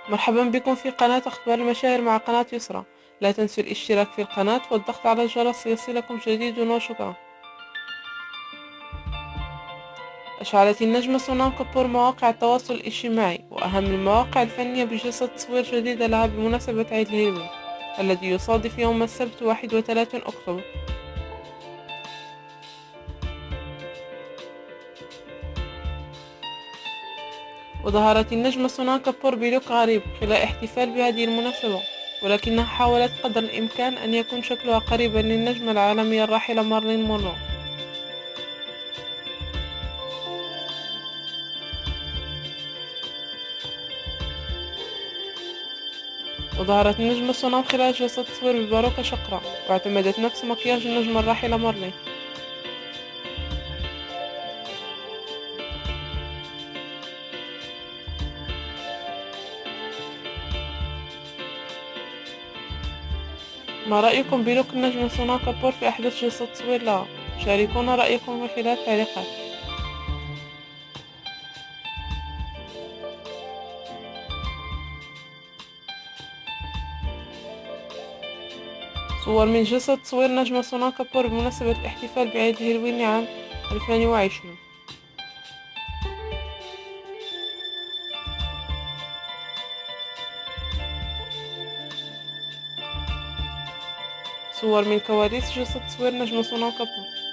مرحبا بكم في قناة أخبار المشاهير مع قناة يسرى. لا تنسوا الاشتراك في القناة والضغط على الجرس ليصلكم جديد ونشرة. أشعلت النجمة سونام كابور مواقع التواصل الاجتماعي وأهم المواقع الفنية بجلسة تصوير جديدة لها بمناسبة عيد الهيلوين الذي يصادف يوم السبت 31 أكتوبر. وظهرت النجمة سونام كابور بلوك غريب خلال احتفال بهذه المناسبة، ولكنها حاولت قدر الإمكان أن يكون شكلها قريبا للنجمة العالمية الراحلة مارلين مونرو. وظهرت النجمة سونام خلال جلسة تصوير بباروكة شقراء، واعتمدت نفس مكياج النجمة الراحلة مارلي. ما رأيكم بلوك النجمة سونام كابور في أحدث جلسة تصوير لها؟ شاركونا رأيكم من خلال التعليقات. صور من جلسة تصوير نجمة سونام كابور بمناسبة الاحتفال بعيد الهيلوين عام 2020. صور من كواليس جلسة تصوير نجمة سونام كابور.